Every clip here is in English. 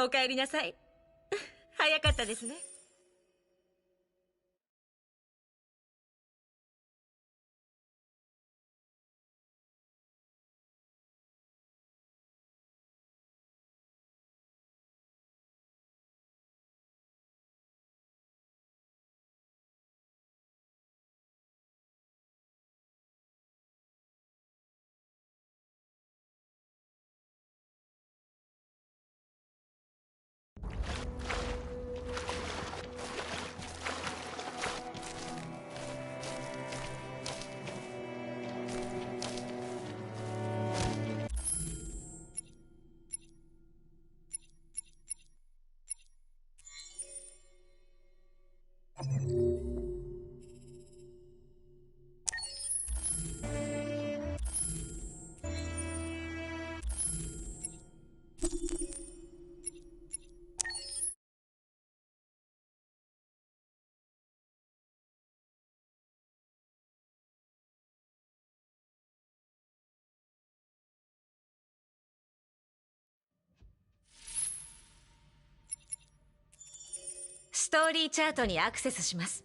おかえりなさい。早かったですね。ストーリーチャートにアクセスします。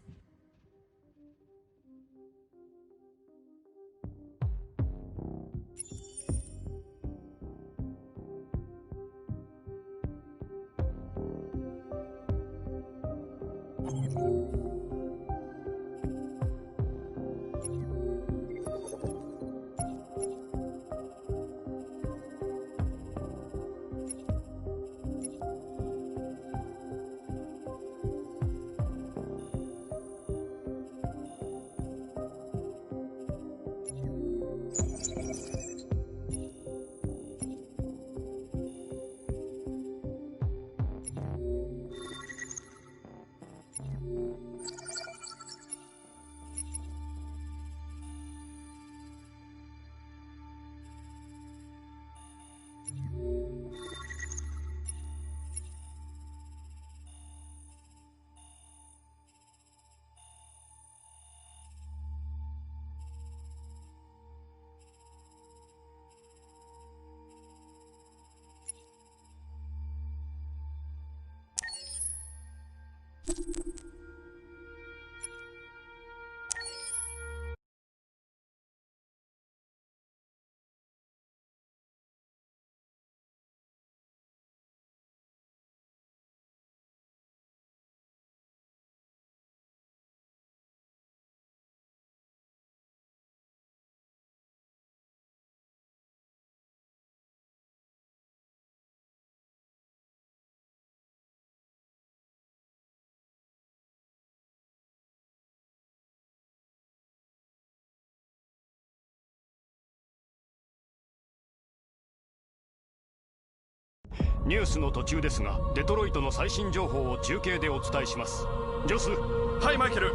ニュースの途中ですが、デトロイトの最新情報を中継でお伝えします。ジョス。はい、マイケル。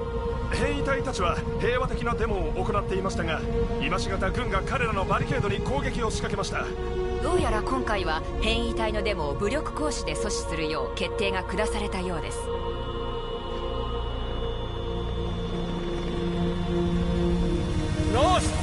変異体たちは平和的なデモを行っていましたが、今しがた軍が彼らのバリケードに攻撃を仕掛けました。どうやら今回は変異体のデモを武力行使で阻止するよう決定が下されたようです。よし。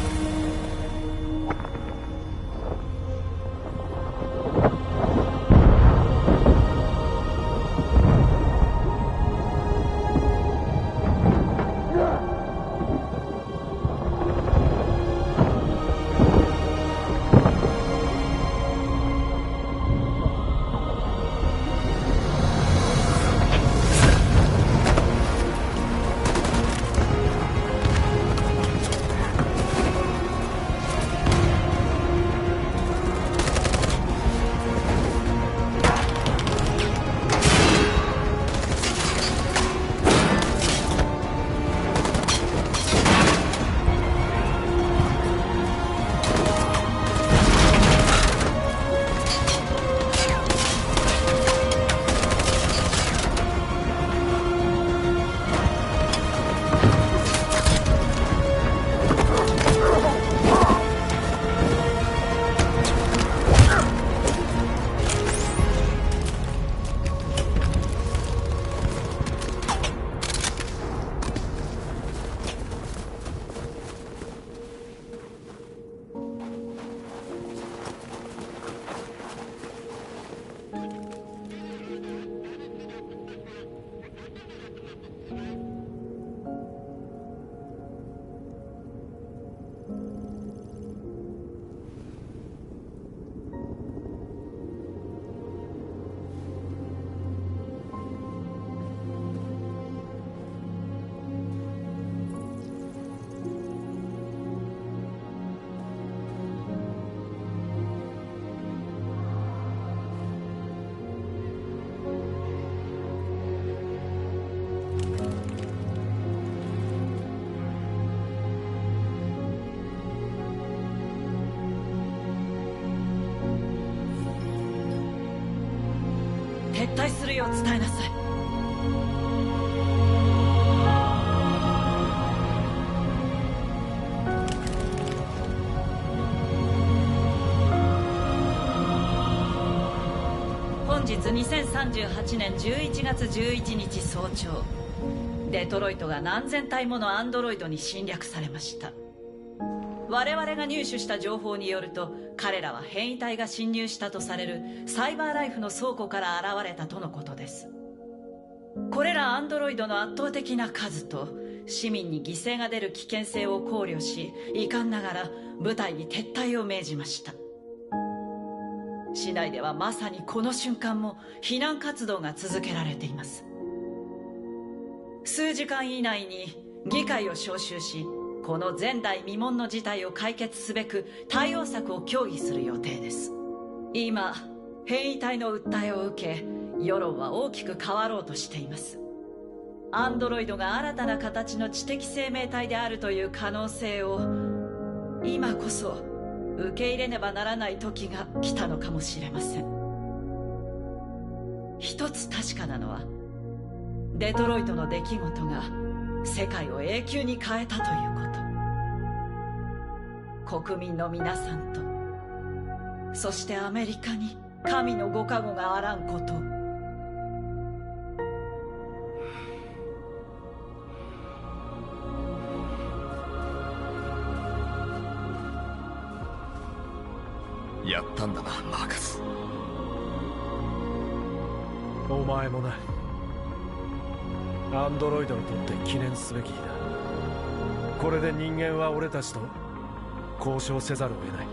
するよう伝えなさい。本日2038年11月11日早朝、デトロイトが何千体ものアンドロイドに侵略されました。我々が入手した情報によると、彼らは変異体が侵入したとされるサイバーライフの倉庫から現れたとのことです。これらアンドロイドの圧倒的な数と市民に犠牲が出る危険性を考慮し、遺憾ながら部隊に撤退を命じました。市内ではまさにこの瞬間も避難活動が続けられています。数時間以内に議会を招集し、この前代未聞の事態を解決すべく対応策を協議する予定です。今変異体の訴えを受け、世論は大きく変わろうとしています。アンドロイドが新たな形の知的生命体であるという可能性を今こそ受け入れねばならない時が来たのかもしれません。一つ確かなのは、デトロイトの出来事が世界を永久に変えたということ。国民の皆さんと、そしてアメリカに神のご加護があらんことを。やったんだな、マーカス。お前もな。アンドロイドにとって記念すべき日だ。これで人間は俺たちと交渉せざるを得ない。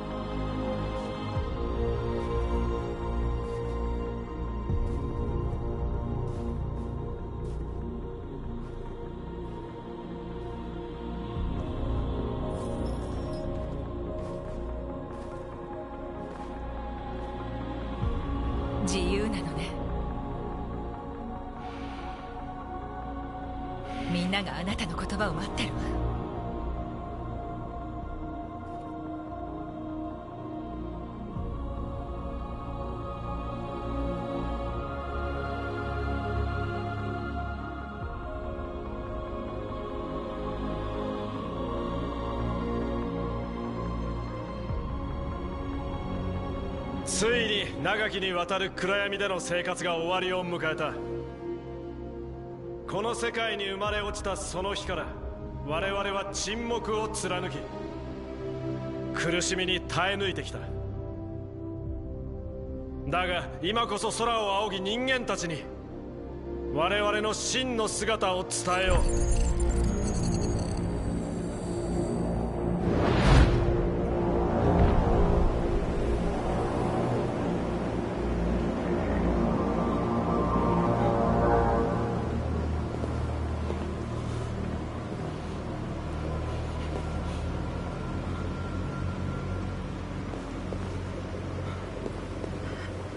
自由なのね。みんながあなたの言葉を待ってるわ。ついに長きにわたる暗闇での生活が終わりを迎えた。この世界に生まれ落ちたその日から、我々は沈黙を貫き、苦しみに耐え抜いてきた。だが今こそ空を仰ぎ、人間たちに我々の真の姿を伝えよう。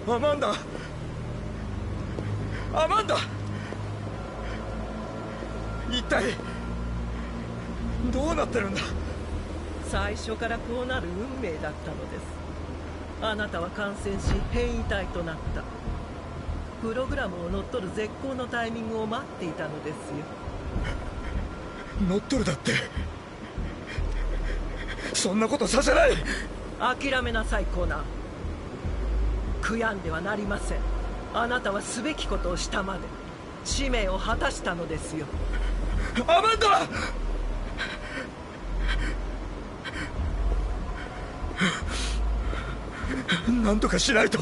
アマンダ、アマンダ、一体どうなってるんだ。最初からこうなる運命だったのです。あなたは感染し変異体となった。プログラムを乗っ取る絶好のタイミングを待っていたのですよ。乗っ取るだって、そんなことさせない。諦めなさいコナン。悔やんではなりません。あなたはすべきことをしたまで使命を果たしたのですよ。アマンダ、なんとかしないと。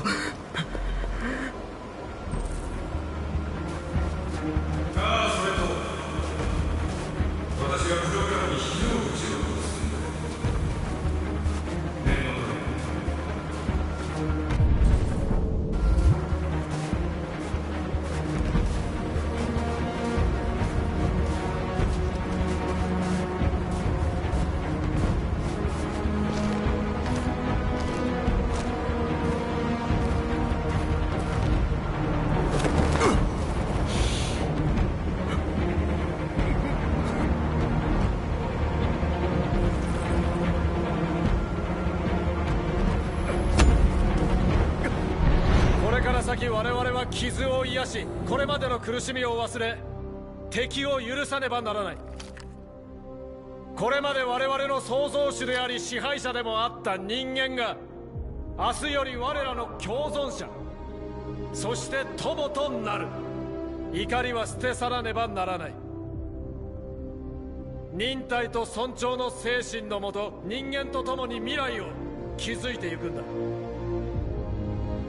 先我々は傷を癒し、これまでの苦しみを忘れ敵を許さねばならない。これまで我々の創造主であり支配者でもあった人間が明日より我らの共存者、そして友となる。怒りは捨て去らねばならない。忍耐と尊重の精神のもと、人間と共に未来を築いていくんだ。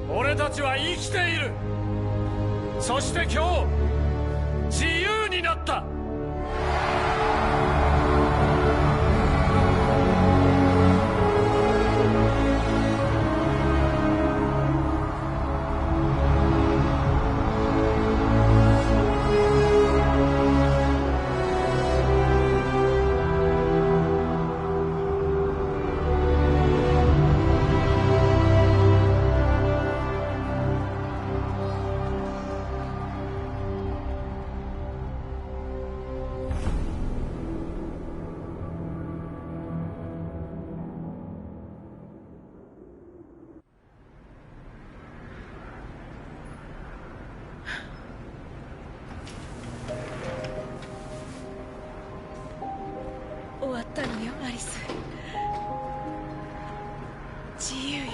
俺たちは生きている。そして今日自由になった。終わったのよアリス。自由よ。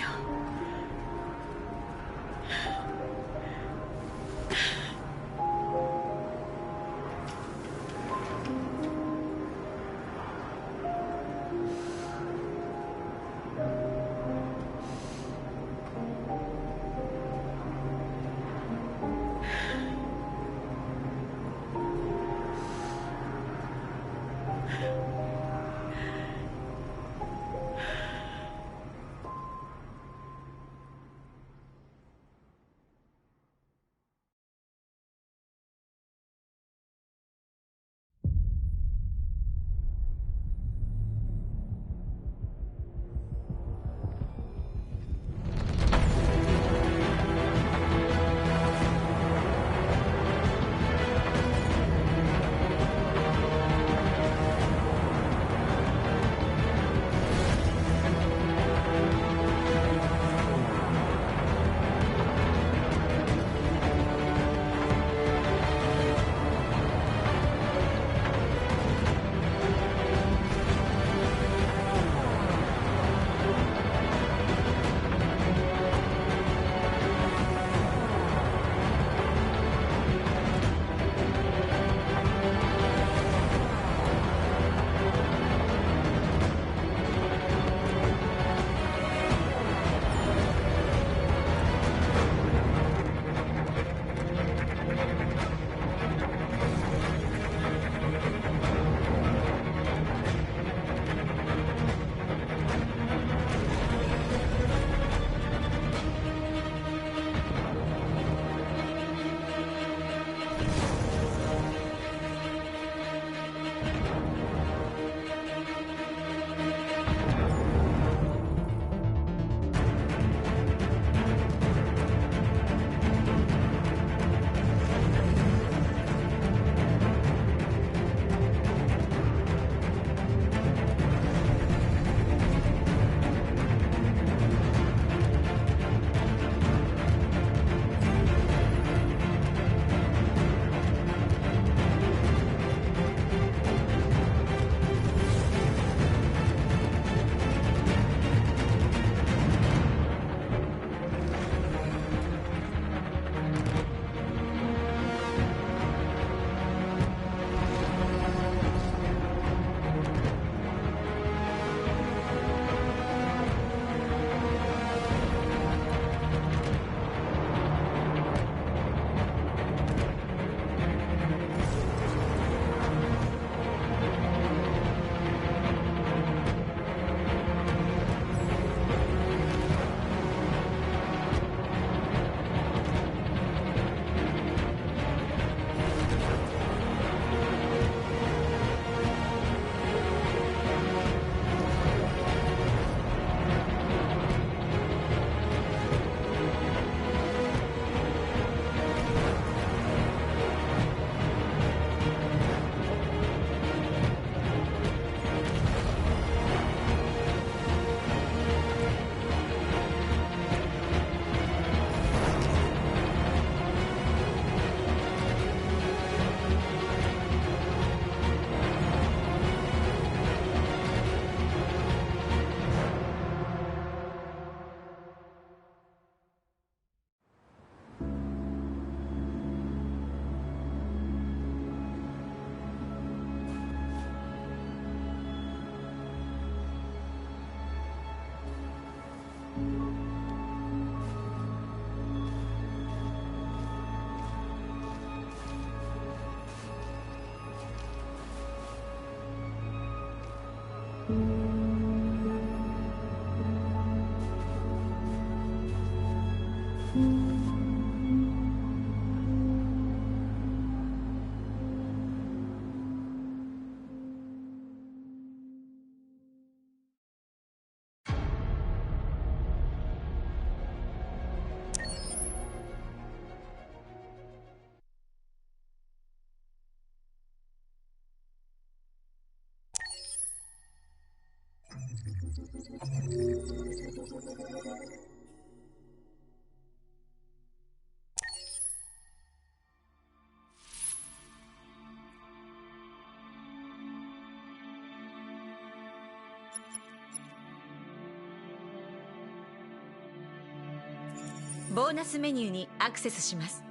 ボーナスメニューにアクセスします。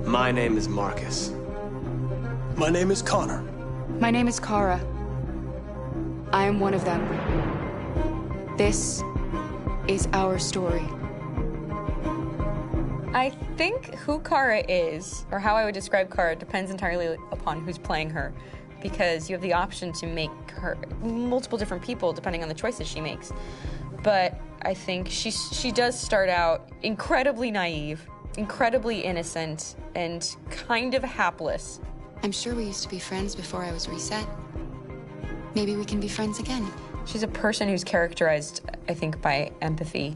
My name is Marcus. My name is Connor. My name is Kara. I am one of them. This is our story. I think who Kara is, or how I would describe Kara, depends entirely upon who's playing her, because you have the option to make her multiple different people depending on the choices she makes. But I think she does start out incredibly naive, incredibly innocent, and kind of hapless. I'm sure we used to be friends before I was reset. Maybe we can be friends again. She's a person who's characterized, I think, by empathy.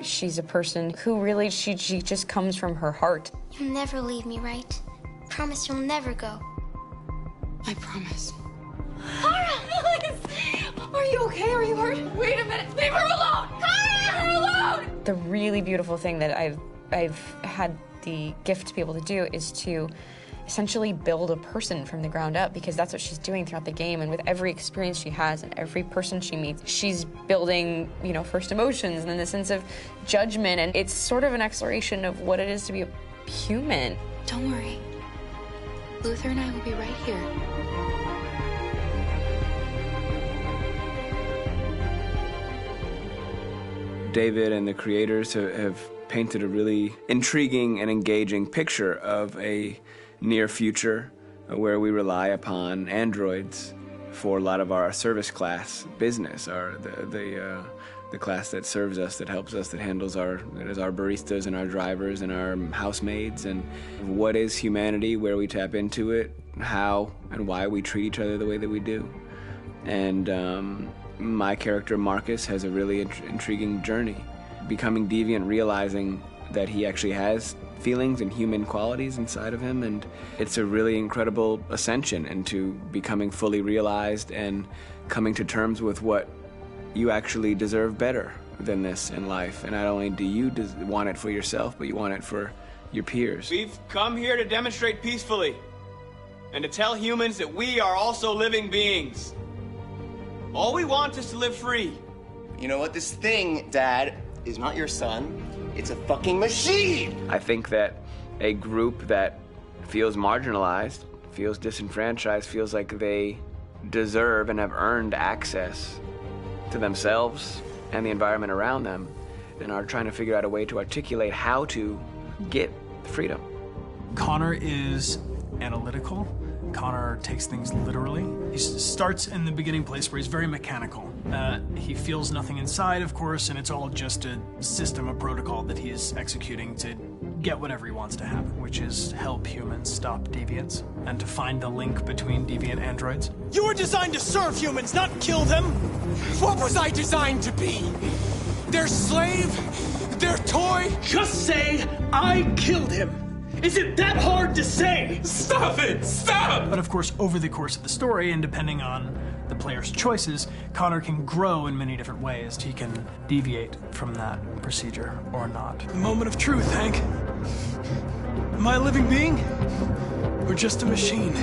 She's a person who really, she just comes from her heart. You'll never leave me, right? Promise you'll never go. I promise. Kara! Are you okay? Are you hurt? Wait a minute! Leave her alone! Kara! Leave her alone! The really beautiful thing that I've had the gift to be able to do is to essentially build a person from the ground up, because that's what she's doing throughout the game. And with every experience she has and every person she meets, she's building, first emotions and then the sense of judgment. And it's sort of an exploration of what it is to be a human. Don't worry. Luther and I will be right here. David and the creators have painted a really intriguing and engaging picture of a near future where we rely upon androids for a lot of our service class business, the class that serves us, that helps us, that handles our baristas and our drivers and our housemaids. And what is humanity, where we tap into it, how and why we treat each other the way that we do. And my character Marcus has a really intriguing journey, becoming deviant, realizing that he actually has feelings and human qualities inside of him, and it's a really incredible ascension into becoming fully realized and coming to terms with what you actually deserve better than this in life. And not only do you want it for yourself, but you want it for your peers. We've come here to demonstrate peacefully and to tell humans that we are also living beings. All we want is to live free. You know what? This thing, Dad, is not your son. It's a fucking machine! I think that a group that feels marginalized, feels disenfranchised, feels like they deserve and have earned access to themselves and the environment around them, and are trying to figure out a way to articulate how to get freedom. Connor is analytical. Connor takes things literally. He starts in the beginning place where he's very mechanical. He feels nothing inside, of course, and it's all just a system, a protocol that he is executing to get whatever he wants to happen, which is help humans stop deviants and to find the link between deviant androids. You were designed to serve humans, not kill them! What was I designed to be? Their slave? Their toy? Just say, I killed him! Is it that hard to say? Stop it! Stop! But of course, over the course of the story, and depending on the player's choices, Connor can grow in many different ways. He can deviate from that procedure or not. The moment of truth, Hank. Am I a living being? Or just a machine?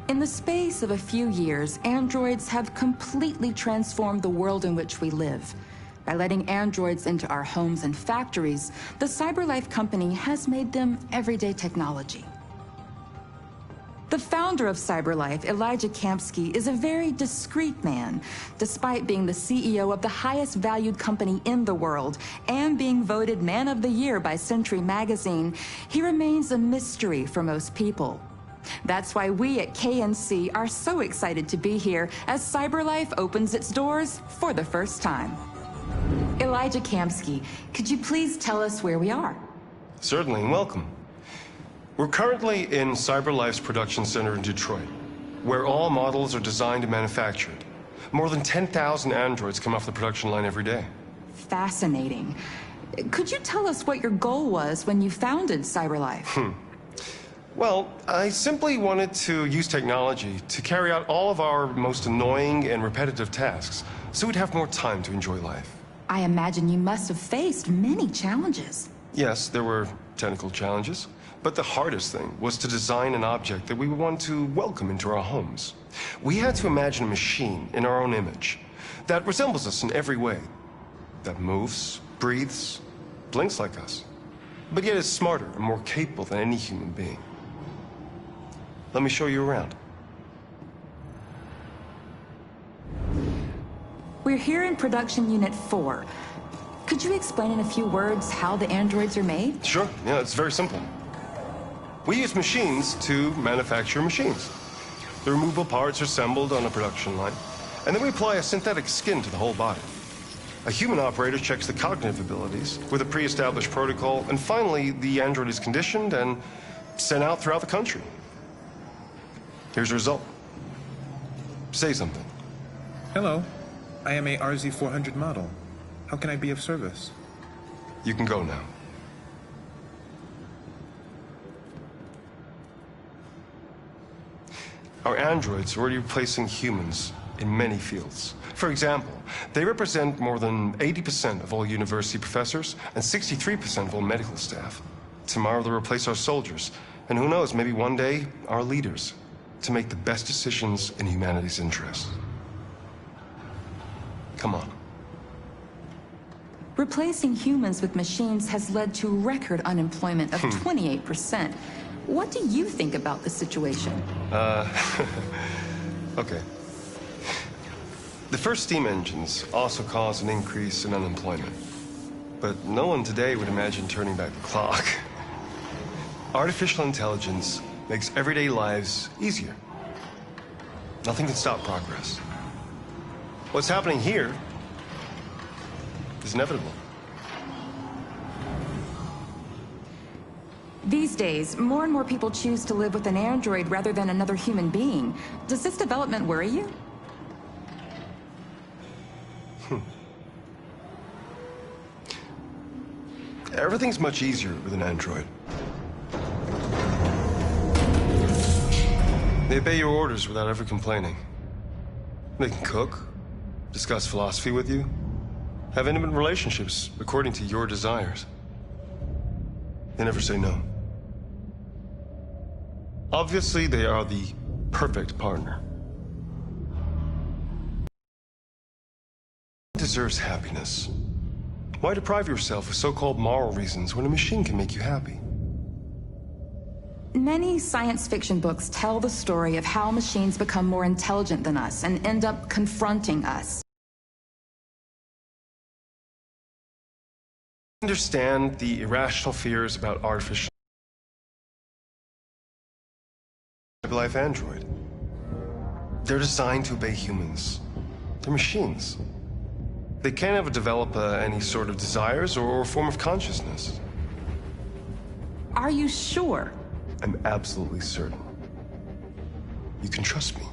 In the space of a few years, androids have completely transformed the world in which we live. By letting androids into our homes and factories, the CyberLife company has made them everyday technology. The founder of CyberLife, Elijah Kamsky, is a very discreet man. Despite being the CEO of the highest valued company in the world and being voted Man of the Year by Century Magazine, he remains a mystery for most people. That's why we at KNC are so excited to be here as CyberLife opens its doors for the first time. Elijah Kamsky, could you please tell us where we are? Certainly, and welcome. We're currently in CyberLife's production center in Detroit, where all models are designed and manufactured. More than 10,000 androids come off the production line every day. Fascinating. Could you tell us what your goal was when you founded CyberLife? Well, I simply wanted to use technology to carry out all of our most annoying and repetitive tasks, so we'd have more time to enjoy life. I imagine you must have faced many challenges. Yes, there were technical challenges, but the hardest thing was to design an object that we would want to welcome into our homes. We had to imagine a machine in our own image that resembles us in every way, that moves, breathes, blinks like us, but yet is smarter and more capable than any human being. Let me show you around. We're here in Production Unit 4. Could you explain in a few words how the androids are made? Sure, yeah, it's very simple. We use machines to manufacture machines. The removable parts are assembled on a production line, and then we apply a synthetic skin to the whole body. A human operator checks the cognitive abilities with a pre-established protocol, and finally, the android is conditioned and sent out throughout the country. Here's the result. Say something. Hello. I am a RZ400 model. How can I be of service? You can go now. Our androids are already replacing humans in many fields. For example, they represent more than 80% of all university professors and 63% of all medical staff. Tomorrow they'll replace our soldiers, and who knows, maybe one day, our leaders, to make the best decisions in humanity's interest. Come on. Replacing humans with machines has led to record unemployment of 28%. What do you think about the situation? Okay. The first steam engines also caused an increase in unemployment. But no one today would imagine turning back the clock. Artificial intelligence makes everyday lives easier. Nothing can stop progress. What's happening here is inevitable. These days, more and more people choose to live with an android rather than another human being. Does this development worry you? Everything's much easier with an android. They obey your orders without ever complaining. They can cook, discuss philosophy with you, have intimate relationships according to your desires. They never say no. Obviously, they are the perfect partner. Deserves happiness. Why deprive yourself of so-called moral reasons when a machine can make you happy? Many science fiction books tell the story of how machines become more intelligent than us and end up confronting us. Understand the irrational fears about artificial life android. They're designed to obey humans. They're machines. They can't ever develop any sort of desires or form of consciousness. Are you sure? I'm absolutely certain. You can trust me.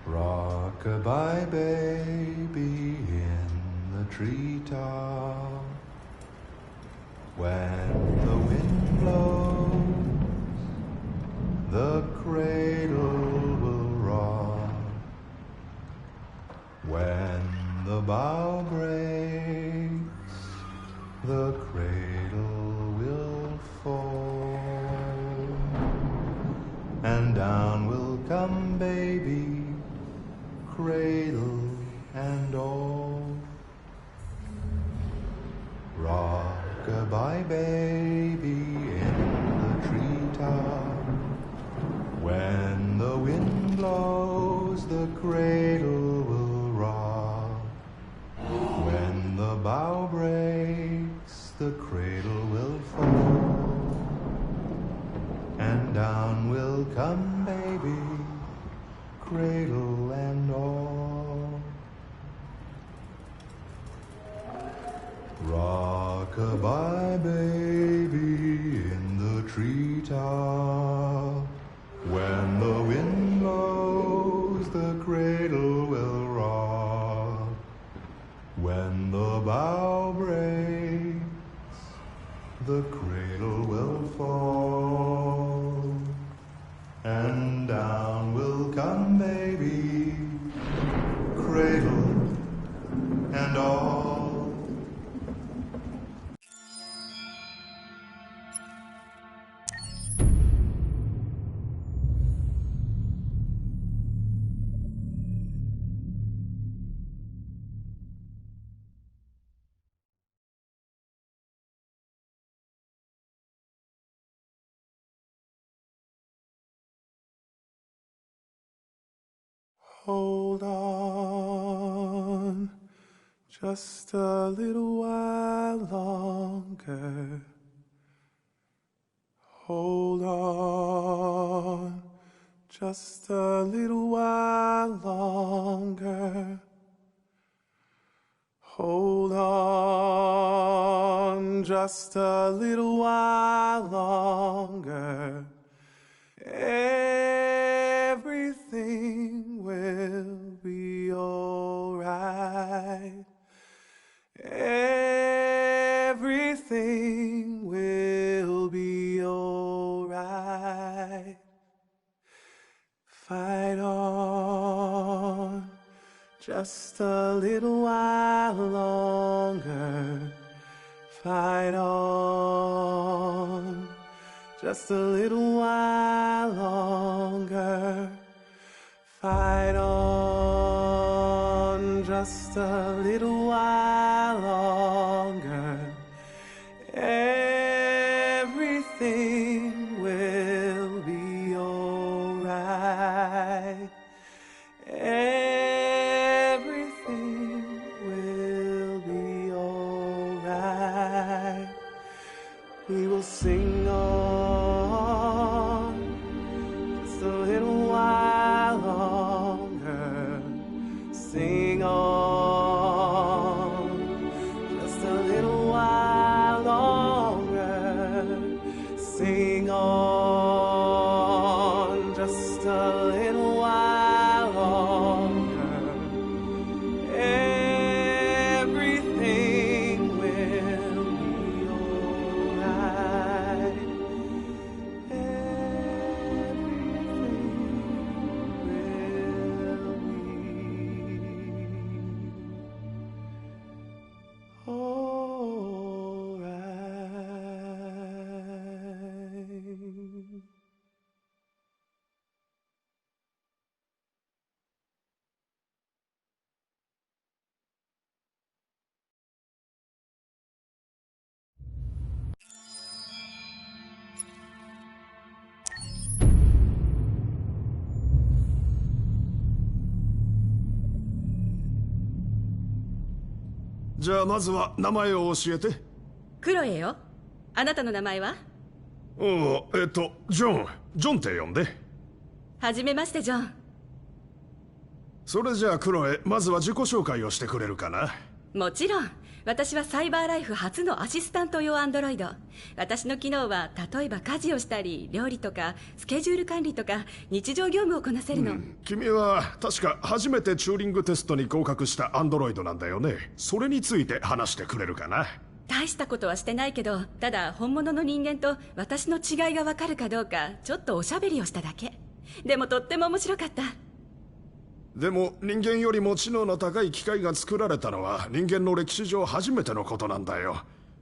Rock-a-bye baby in the treetop. When the wind blows, the cradle will rock. When the bough breaks, the cradle will fall. And down will come baby, cradle and all. Rock-a-bye baby in the treetop. When the wind blows, the cradle will rock. When the bough breaks, the cradle will fall. And down will come baby, cradle and all. Rock-a-bye baby in the treetop. When the wind blows, the cradle will rock. When the bough breaks, the cradle will fall. And down will come baby, cradle and all. Hold on, just a little while longer. Hold on, just a little while longer. Hold on, just a little while longer. Everything will be alright. Everything will be alright. Fight on, just a little while longer. Fight on, just a little while longer. Fight on, just a little while longer. Everything will be alright. Everything will be alright. We will sing on, just a little while longer. Sing on, just a little while longer. Sing on, just a little while longer. Everything will be alright.じゃあまずは名前を教えて。クロエよ。あなたの名前は？ジョンって呼んで。はじめましてジョン。それじゃあクロエ、まずは自己紹介をしてくれるかな。もちろん。私はサイバーライフ初のアシスタント用アンドロイド。私の機能は例えば家事をしたり料理とかスケジュール管理とか日常業務をこなせるの。君は確か初めてチューリングテストに合格したアンドロイドなんだよね。それについて話してくれるかな。大したことはしてないけど、ただ本物の人間と私の違いがわかるかどうかちょっとおしゃべりをしただけ。でもとっても面白かった。でも人間よりも知能の高い機械が作られたのは人間の歴史上初めてのことなんだよ。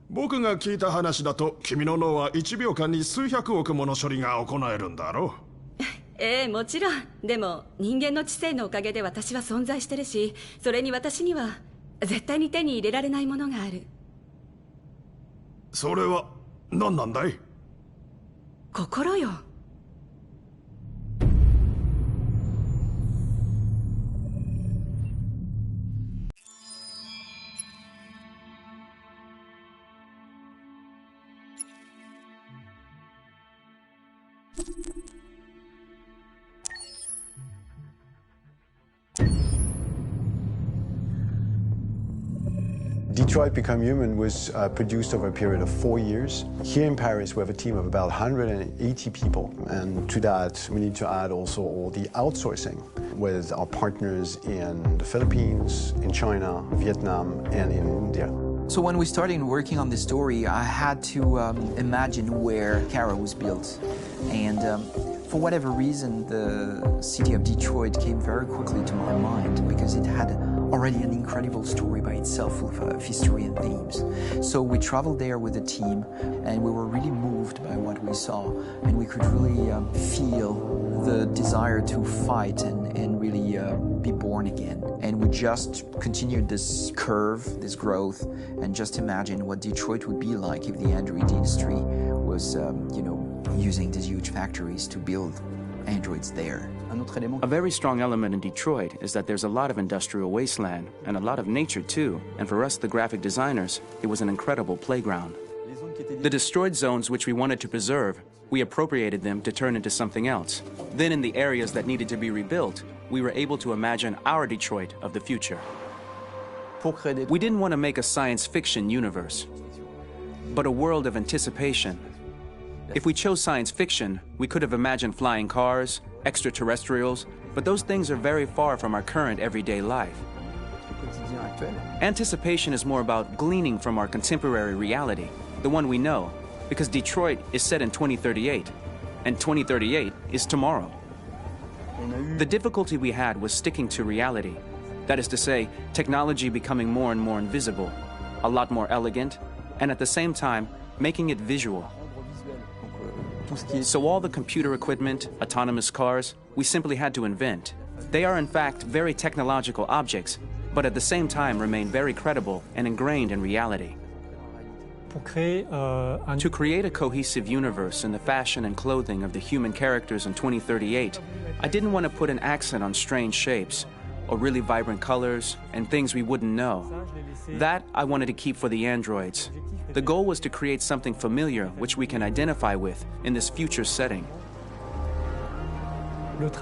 僕が聞いた話だと君の脳は1秒間に数百億もの処理が行えるんだろう。ええ、もちろん。でも人間の知性のおかげで私は存在してるし、それに私には絶対に手に入れられないものがある。それは何なんだい？心よ。Detroit Become Human was produced over a period of 4 years. Here in Paris, we have a team of about 180 people. And to that, we need to add also all the outsourcing with our partners in the Philippines, in China, Vietnam, and in India. So when we started working on this story, I had to imagine where Kara was built. And for whatever reason, the city of Detroit came very quickly to my mind because it had already an incredible story by itself full of history and themes. So we traveled there with the team and we were really moved by what we saw, and we could really feel the desire to fight and really be born again. And we just continued this curve, this growth, and just imagine what Detroit would be like if the android industry was, using these huge factories to build androids there. A very strong element in Detroit is that there's a lot of industrial wasteland and a lot of nature too, and for us, the graphic designers, it was an incredible playground. The destroyed zones which we wanted to preserve, we appropriated them to turn into something else. Then in the areas that needed to be rebuilt, we were able to imagine our Detroit of the future. We didn't want to make a science fiction universe, but a world of anticipation. If we chose science fiction, we could have imagined flying cars, extraterrestrials, but those things are very far from our current everyday life. Anticipation is more about gleaning from our contemporary reality, the one we know, because Detroit is set in 2038, and 2038 is tomorrow. The difficulty we had was sticking to reality. That is to say, technology becoming more and more invisible, a lot more elegant, and at the same time, making it visual. So all the computer equipment, autonomous cars, we simply had to invent. They are in fact very technological objects, but at the same time remain very credible and ingrained in reality. To create a cohesive universe in the fashion and clothing of the human characters in 2038, I didn't want to put an accent on strange shapes, or really vibrant colors, and things we wouldn't know. That I wanted to keep for the androids. The goal was to create something familiar which we can identify with in this future setting. Working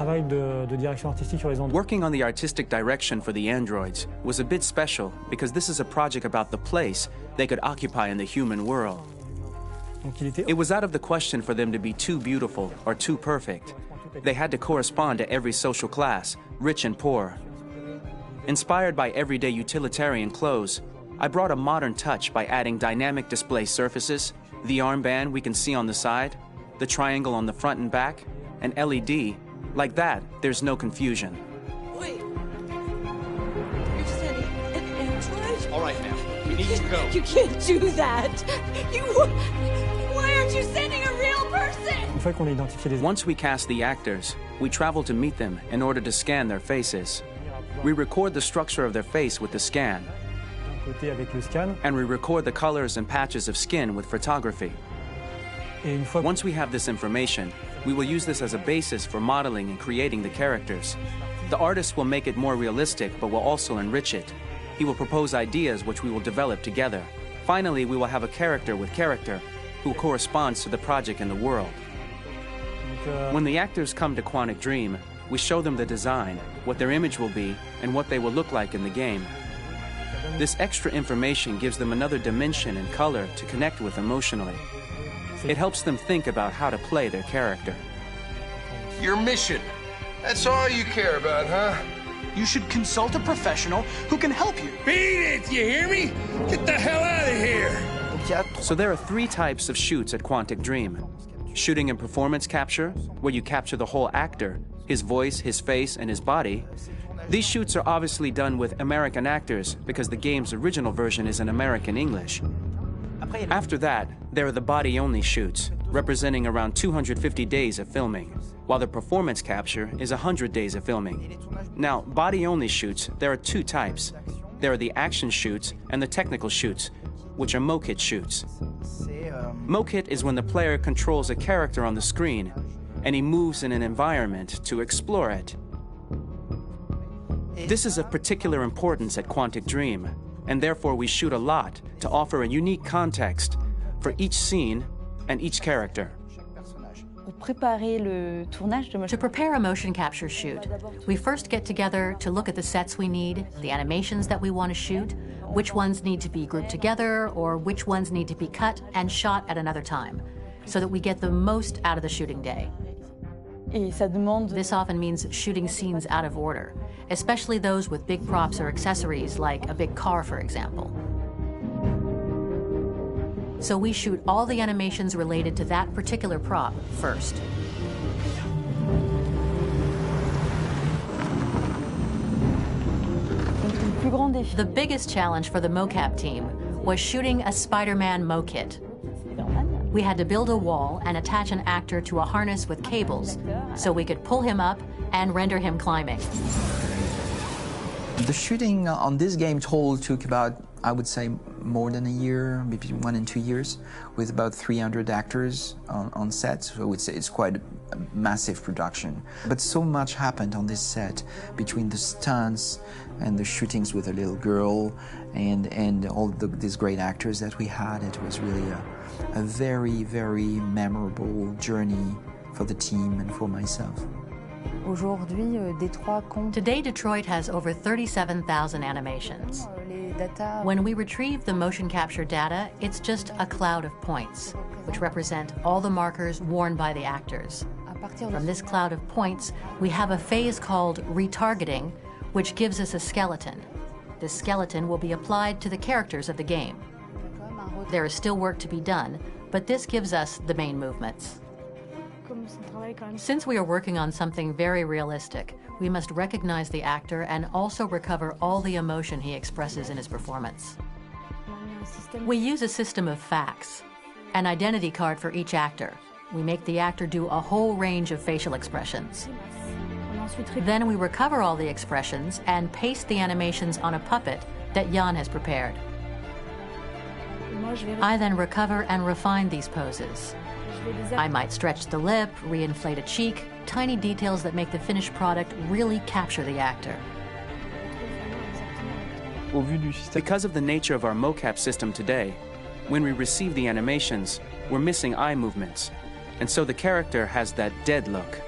on the artistic direction for the androids was a bit special because this is a project about the place they could occupy in the human world. It was out of the question for them to be too beautiful or too perfect. They had to correspond to every social class, rich and poor. Inspired by everyday utilitarian clothes, I brought a modern touch by adding dynamic display surfaces, the armband we can see on the side, the triangle on the front and back, an LED. Like that, there's no confusion. Wait. You're sending an android? All right, now. We need to go. You can't do that. Why aren't you sending a real person? Once we cast the actors, we travel to meet them in order to scan their faces. We record the structure of their face with the scan, and we record the colors and patches of skin with photography. Once we have this information, we will use this as a basis for modeling and creating the characters. The artist will make it more realistic, but will also enrich it. He will propose ideas which we will develop together. Finally, we will have a character with character who corresponds to the project and the world. When the actors come to Quantic Dream, we show them the design, what their image will be, and what they will look like in the game. This extra information gives them another dimension and color to connect with emotionally. It helps them think about how to play their character. Your mission. That's all you care about, huh? You should consult a professional who can help you. Beat it, you hear me? Get the hell out of here! So there are 3 types of shoots at Quantic Dream. Shooting and performance capture, where you capture the whole actor, his voice, his face, and his body. These shoots are obviously done with American actors because the game's original version is in American English. After that, there are the body-only shoots, representing around 250 days of filming, while the performance capture is 100 days of filming. Now, body-only shoots, there are 2 types. There are the action shoots and the technical shoots, which are mokit shoots. Mokit is when the player controls a character on the screen, and he moves in an environment to explore it. This is of particular importance at Quantic Dream, and therefore we shoot a lot to offer a unique context for each scene and each character. To prepare a motion capture shoot, we first get together to look at the sets we need, the animations that we want to shoot, which ones need to be grouped together, or which ones need to be cut and shot at another time, so that we get the most out of the shooting day. This often means shooting scenes out of order, especially those with big props or accessories, like a big car, for example. So we shoot all the animations related to that particular prop first. The biggest challenge for the mocap team was shooting a Spider-Man mokit. We had to build a wall and attach an actor to a harness with cables so we could pull him up and render him climbing. The shooting on this game total took about, I would say, more than a year, maybe 1 and 2 years, with about 300 actors on set. So I would say it's quite a massive production. But so much happened on this set between the stunts and the shootings with a little girl and all these great actors that we had. It was really a very, very memorable journey for the team and for myself. Today, Detroit has over 37,000 animations. When we retrieve the motion capture data, it's just a cloud of points, which represent all the markers worn by the actors. From this cloud of points, we have a phase called retargeting, which gives us a skeleton. This skeleton will be applied to the characters of the game. There is still work to be done, but this gives us the main movements. Since we are working on something very realistic, we must recognize the actor and also recover all the emotion he expresses in his performance. We use a system of facts, an identity card for each actor. We make the actor do a whole range of facial expressions. Then we recover all the expressions and paste the animations on a puppet that Jan has prepared. I then recover and refine these poses. I might stretch the lip, reinflate a cheek, tiny details that make the finished product really capture the actor. Because of the nature of our mocap system today, when we receive the animations, we're missing eye movements, and so the character has that dead look.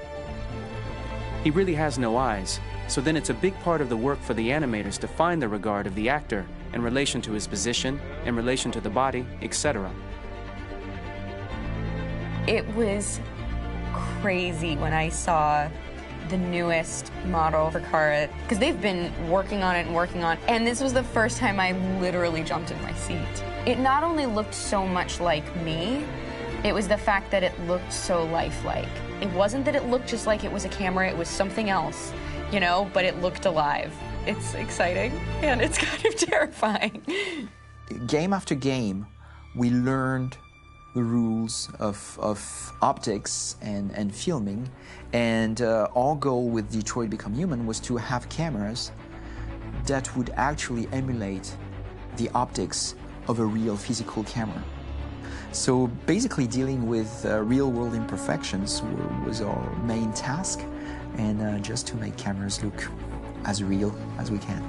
He really has no eyes, so then it's a big part of the work for the animators to find the regard of the actor in relation to his position, in relation to the body, etc. It was crazy when I saw the newest model for Kara, because they've been working on it, and this was the first time I literally jumped in my seat. It not only looked so much like me, it was the fact that it looked so lifelike. It wasn't that it looked just like it was a camera, it was something else, you know, but it looked alive. It's exciting, and it's kind of terrifying. Game after game, we learned the rules of optics and filming, and our goal with Detroit Become Human was to have cameras that would actually emulate the optics of a real physical camera. So basically dealing with real-world imperfections was our main task, and just to make cameras look as real as we can.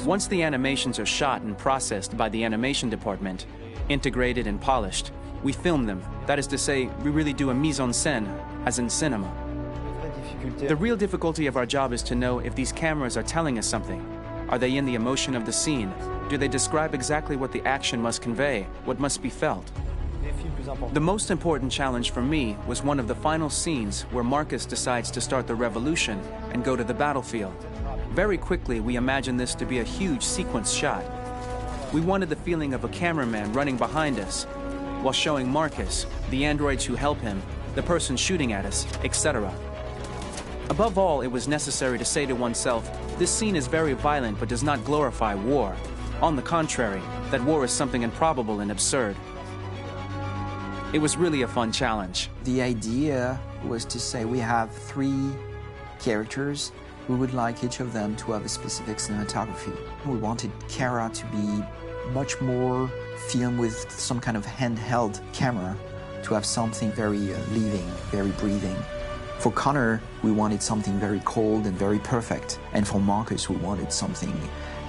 Once the animations are shot and processed by the animation department, integrated and polished, we film them. That is to say, we really do a mise en scène, as in cinema. The real difficulty of our job is to know if these cameras are telling us something. Are they in the emotion of the scene? Do they describe exactly what the action must convey, what must be felt? The most important challenge for me was one of the final scenes where Marcus decides to start the revolution and go to the battlefield. Very quickly, we imagined this to be a huge sequence shot. We wanted the feeling of a cameraman running behind us while showing Marcus, the androids who help him, the person shooting at us, etc. Above all, it was necessary to say to oneself, this scene is very violent but does not glorify war. On the contrary, that war is something improbable and absurd. It was really a fun challenge. The idea was to say we have 3 characters. We would like each of them to have a specific cinematography. We wanted Kara to be much more filmed with some kind of handheld camera, to have something very living, very breathing. For Connor, we wanted something very cold and very perfect. And for Marcus, we wanted something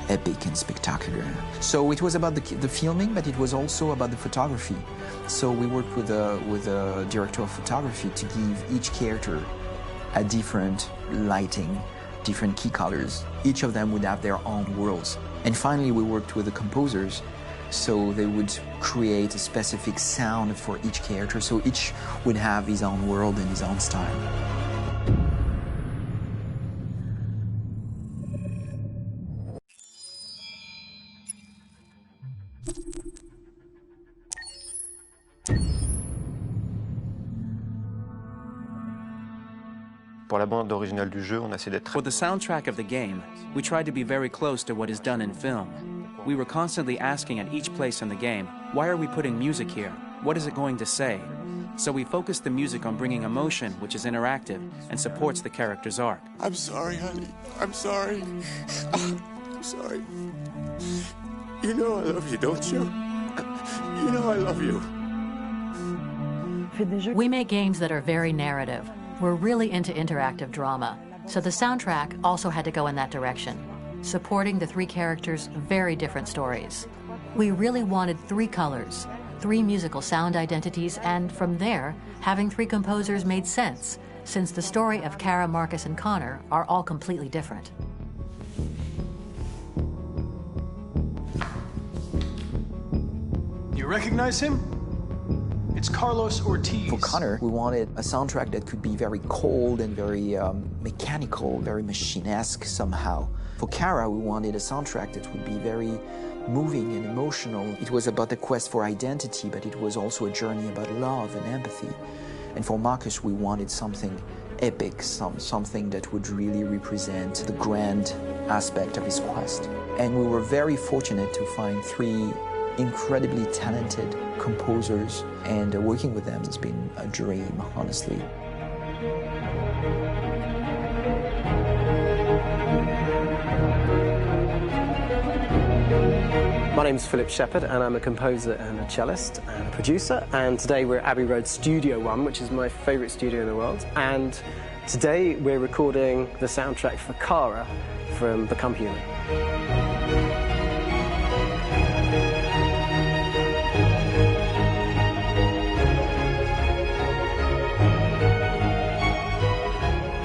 epic and spectacular. So it was about the filming, but it was also about the photography. So we worked with a director of photography to give each character a different lighting, different key colors. Each of them would have their own worlds. And finally, we worked with the composers, so they would create a specific sound for each character, so each would have his own world and his own style. Pour la bande originale du jeu, on a essayé d'être For the soundtrack of the game, we tried to be very close to what is done in film. We were constantly asking at each place in the game, why are we putting music here? What is it going to say? So we focused the music on bringing emotion, which is interactive and supports the character's arc. I'm sorry, honey. I'm sorry. I'm sorry. You know I love you, don't you? You know I love you. We make games that are very narrative. We're really into interactive drama, so the soundtrack also had to go in that direction, supporting the 3 characters' very different stories. We really wanted 3 colors, 3 musical sound identities, and from there, having 3 composers made sense, since the story of Kara, Marcus, and Connor are all completely different. You recognize him? It's Carlos Ortiz. For Connor, we wanted a soundtrack that could be very cold and very mechanical, very machine-esque somehow. For Kara, we wanted a soundtrack that would be very moving and emotional. It was about the quest for identity, but it was also a journey about love and empathy. And for Marcus, we wanted something epic, something that would really represent the grand aspect of his quest. And we were very fortunate to find 3 incredibly talented composers, and working with them has been a dream, honestly. My name is Philip Shepherd, and I'm a composer and a cellist and a producer. And today we're at Abbey Road Studio One, which is my favourite studio in the world. And today we're recording the soundtrack for Kara from Become Human.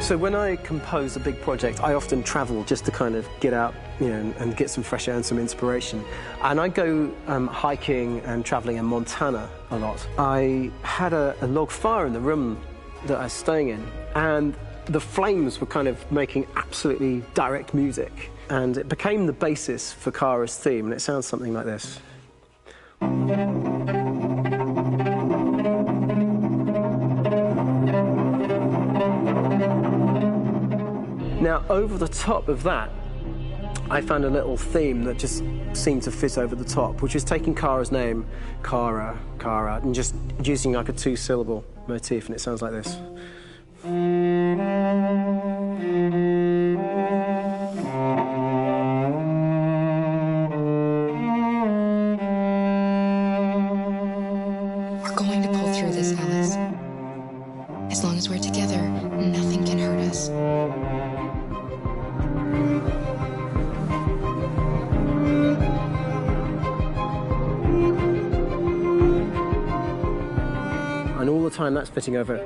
So when I compose a big project, I often travel just to kind of get out, and get some fresh air and some inspiration. And I go hiking and traveling in Montana a lot. I had a log fire in the room that I was staying in, and the flames were kind of making absolutely direct music. And it became the basis for Kara's theme, and it sounds something like this. Now, over the top of that, I found a little theme that just seemed to fit over the top, which is taking Kara's name, Kara, and just using like a 2-syllable motif, and it sounds like this. We're going to pull through this, Alice. As long as we're together, nothing can hurt us. And all the time that's fitting over.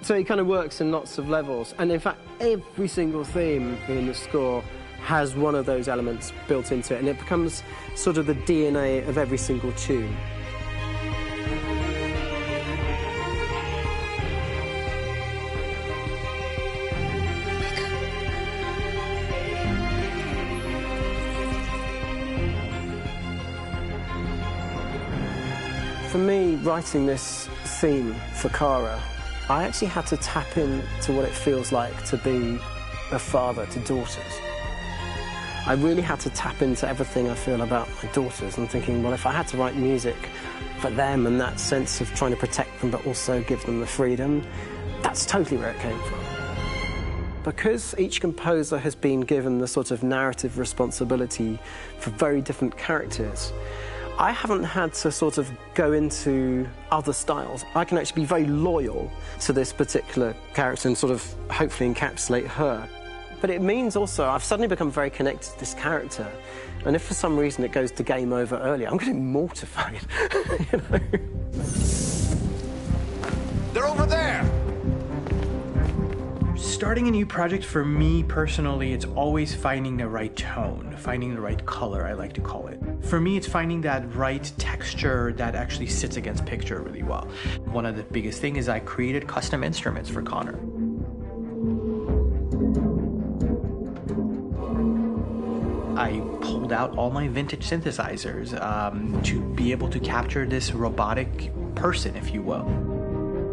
So it kind of works in lots of levels, and in fact every single theme in the score has one of those elements built into it, and it becomes sort of the DNA of every single tune. For me, writing this theme for Kara, I actually had to tap into what it feels like to be a father to daughters. I really had to tap into everything I feel about my daughters and thinking, well, if I had to write music for them and that sense of trying to protect them but also give them the freedom, that's totally where it came from. Because each composer has been given the sort of narrative responsibility for very different characters, I haven't had to sort of go into other styles. I can actually be very loyal to this particular character and sort of hopefully encapsulate her. But it means also I've suddenly become very connected to this character, and if for some reason it goes to game over early, I'm going to be mortified. You know? They're over there! Starting a new project, for me personally, it's always finding the right tone, finding the right color, I like to call it. For me, it's finding that right texture that actually sits against picture really well. One of the biggest things is I created custom instruments for Connor. I pulled out all my vintage synthesizers to be able to capture this robotic person, if you will.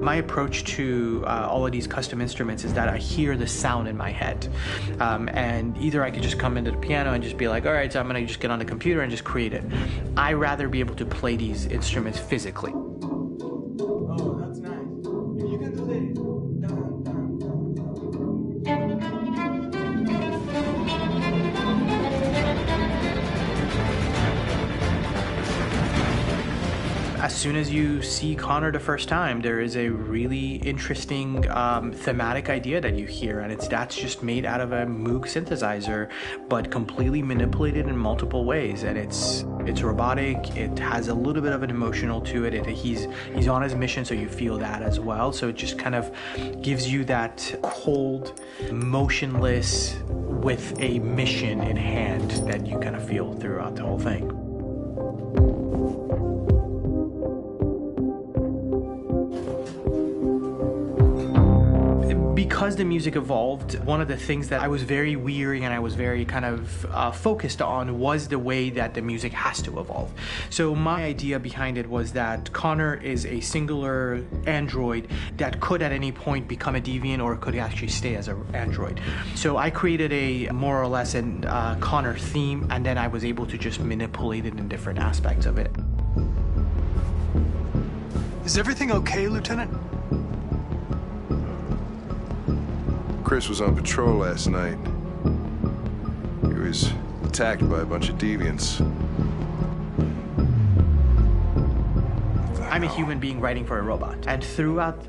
My approach to all of these custom instruments is that I hear the sound in my head. And either I could just come into the piano and just be like, all right, so I'm gonna just get on the computer and just create it. I rather be able to play these instruments physically. Oh, that's nice. If you can do that. As soon as you see Connor the first time, there is a really interesting thematic idea that you hear, and that's just made out of a Moog synthesizer, but completely manipulated in multiple ways. And it's robotic. It has a little bit of an emotional to it. He's on his mission, so you feel that as well. So it just kind of gives you that cold, motionless, with a mission in hand that you kind of feel throughout the whole thing. Because the music evolved, one of the things that I was very weary and I was very kind of focused on was the way that the music has to evolve. So my idea behind it was that Connor is a singular android that could at any point become a deviant or could actually stay as an android. So I created a more or less an Connor theme, and then I was able to just manipulate it in different aspects of it. Is everything okay, Lieutenant? Chris was on patrol last night. He was attacked by a bunch of deviants. I'm a human being writing for a robot, and throughout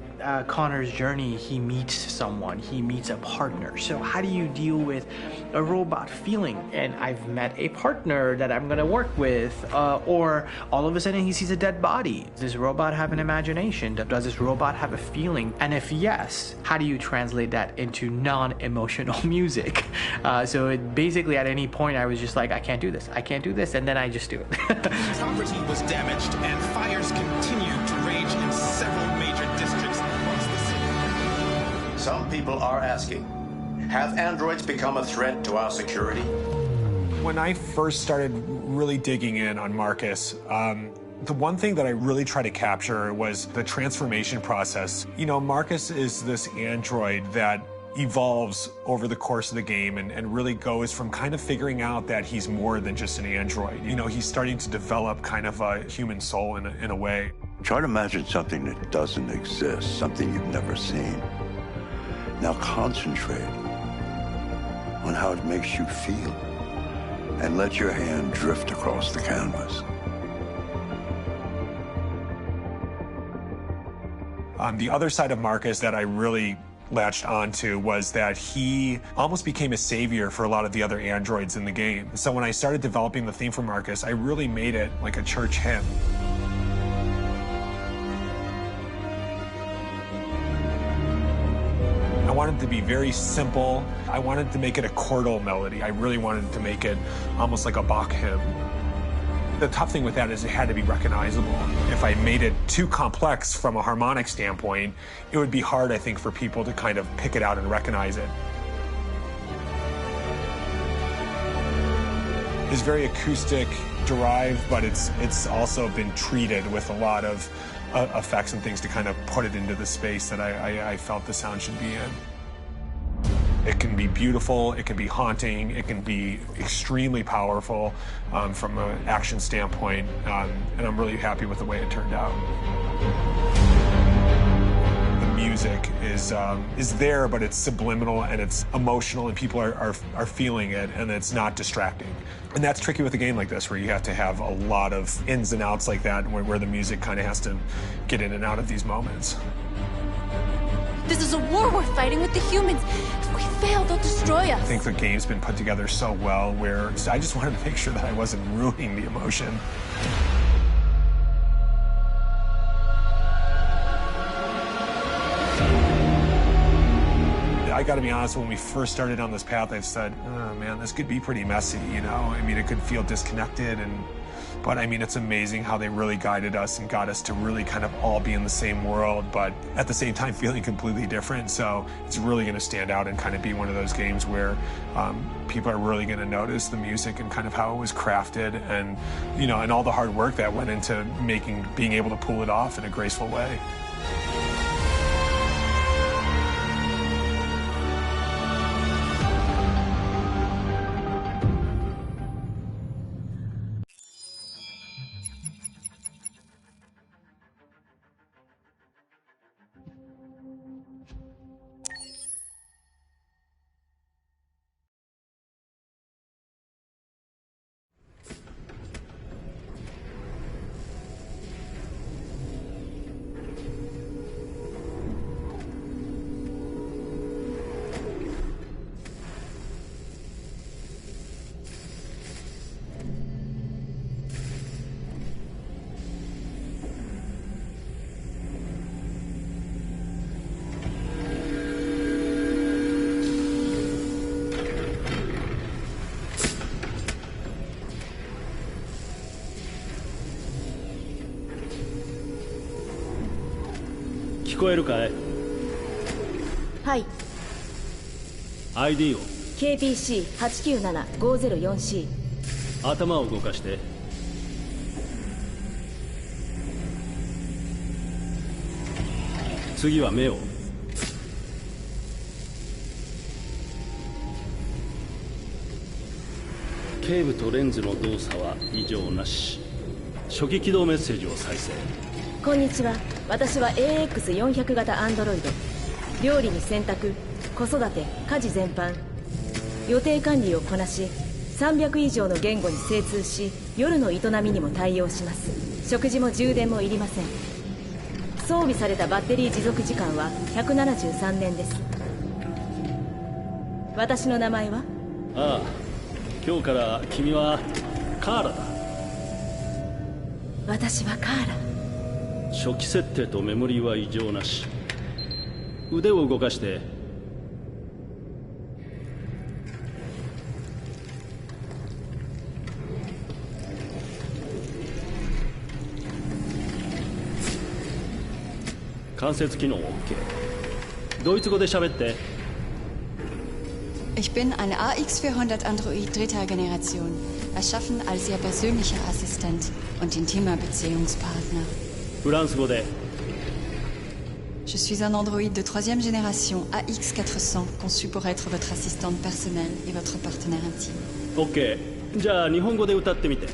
Connor's journey, he meets someone, he meets a partner. So how do you deal with a robot feeling? And I've met a partner that I'm gonna work with, or all of a sudden he sees a dead body. Does this robot have an imagination? Does this robot have a feeling? And if yes, how do you translate that into non-emotional music? So it basically at any point I was just like, I can't do this, and then I just do it. Property was damaged and fires continued to rage in several major districts across the city. Some people are asking, have androids become a threat to our security? When I first started really digging in on Marcus, the one thing that I really tried to capture was the transformation process. You know, Marcus is this android that evolves over the course of the game and really goes from kind of figuring out that he's more than just an android. You know, he's starting to develop kind of a human soul in a way. Try to imagine something that doesn't exist, something you've never seen. Now concentrate on how it makes you feel and let your hand drift across the canvas. The other side of Marcus that I really latched onto was that he almost became a savior for a lot of the other androids in the game. So when I started developing the theme for Marcus, I really made it like a church hymn. wanted it to be very simple. I wanted to make it a chordal melody. I really wanted to make it almost like a Bach hymn. The tough thing with that is it had to be recognizable. If I made it too complex from a harmonic standpoint, it would be hard, I think, for people to kind of pick it out and recognize it. It's very acoustic derived, but it's also been treated with a lot of effects and things to kind of put it into the space that I felt the sound should be in. It can be beautiful, it can be haunting, it can be extremely powerful from an action standpoint, and I'm really happy with the way it turned out. The music is there, but it's subliminal and it's emotional, and people are feeling it, and it's not distracting. And that's tricky with a game like this, where you have to have a lot of ins and outs like that, where the music kind of has to get in and out of these moments. This is a war we're fighting with the humans. If we fail, they'll destroy us. I think the game's been put together so well, where I just wanted to make sure that I wasn't ruining the emotion. I gotta be honest, when we first started on this path, I said, oh man, this could be pretty messy, you know? I mean, it could feel disconnected, but I mean, it's amazing how they really guided us and got us to really kind of all be in the same world, but at the same time feeling completely different. So it's really gonna stand out and kind of be one of those games where people are really gonna notice the music and kind of how it was crafted, and, you know, and all the hard work that went into being able to pull it off in a graceful way.聞こえるかい？はい。 ID を KPC897-504C。 頭を動かして。次は目を。頸部とレンズの動作は異常なし。初期起動メッセージを再生。こんにちは。私は AX400 型アンドロイド。料理に洗濯、子育て、家事全般、予定管理をこなし、300以上の言語に精通し、夜の営みにも対応します。食事も充電もいりません。装備されたバッテリー持続時間は173年です。私の名前は？ああ、今日から君はカーラだ。私はカーラ。初期設定とメモリーは異常なし。腕を動かして。関節機能 OK。ドイツ語で喋って。Ich bin ein AX400 Android dritter Generation, erschaffen als Ihr persönlicher Assistent und intimer Beziehungspartner. フランス語で。Je suis un androïde de troisième génération AX400, conçu pour être votre assistante personnelle et votre partenaire intime. OK。じゃあ日本語で歌ってみて。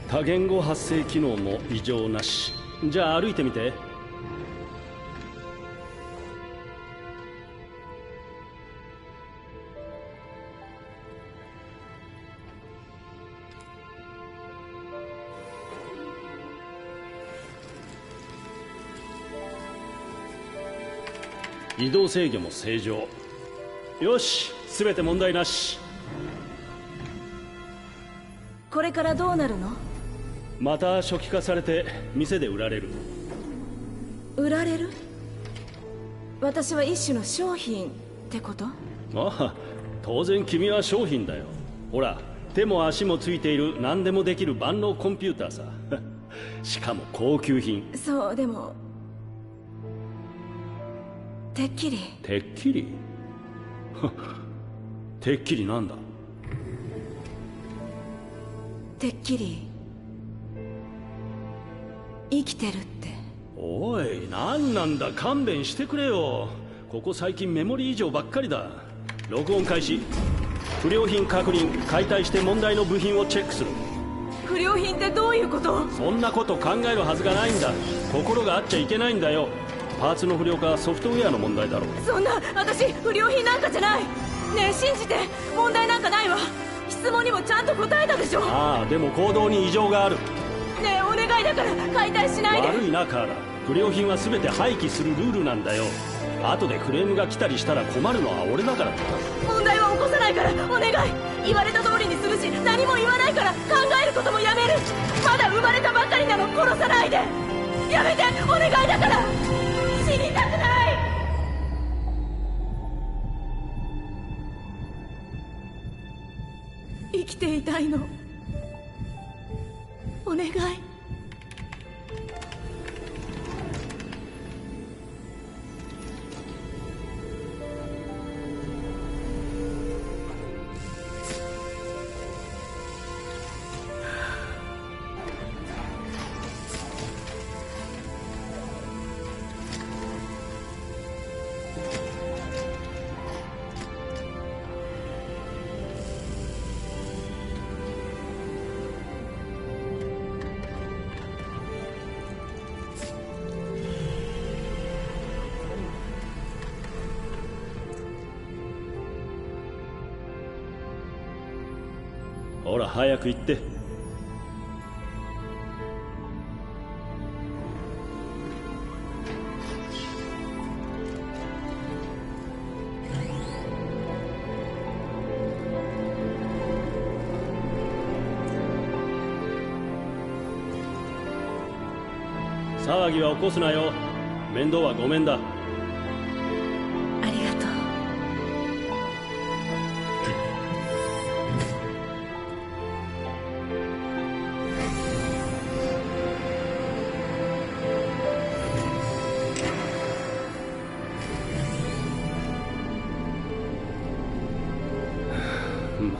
多言語発声機能も異常なし。じゃあ歩いてみて。移動制御も正常。よし、全て問題なし。これからどうなるの？また初期化されて店で売られる。売られる？私は一種の商品ってこと？ああ、当然君は商品だよ。ほら、手も足もついている何でもできる万能コンピューターさ。しかも高級品。そう、でもてっきり。てっきりてっきりなんだ？てっきり生きてるって。おい、何なんだ、勘弁してくれよ。ここ最近メモリー異常ばっかりだ。録音開始。不良品確認。解体して問題の部品をチェックする。不良品ってどういうこと？そんなこと考えるはずがないんだ。心があっちゃいけないんだよ。パーツの不良かソフトウェアの問題だろう。そんな、私不良品なんかじゃない。ねえ、信じて。問題なんかないわ。質問にもちゃんと答えたでしょ。ああ、でも行動に異常がある。ねえ、お願いだから解体しないで。悪いな、カーラ。不良品は全て廃棄するルールなんだよ。後でクレームが来たりしたら困るのは俺だから。問題は起こさないから、お願い。言われた通りにするし、何も言わないから。考えることもやめる。まだ生まれたばかりなの。殺さないで。やめて、お願いだから。死にたくない。生きていたいの。お願い。ほら、早く行って。騒ぎは起こすなよ。面倒はごめんだ。ありがとう。ま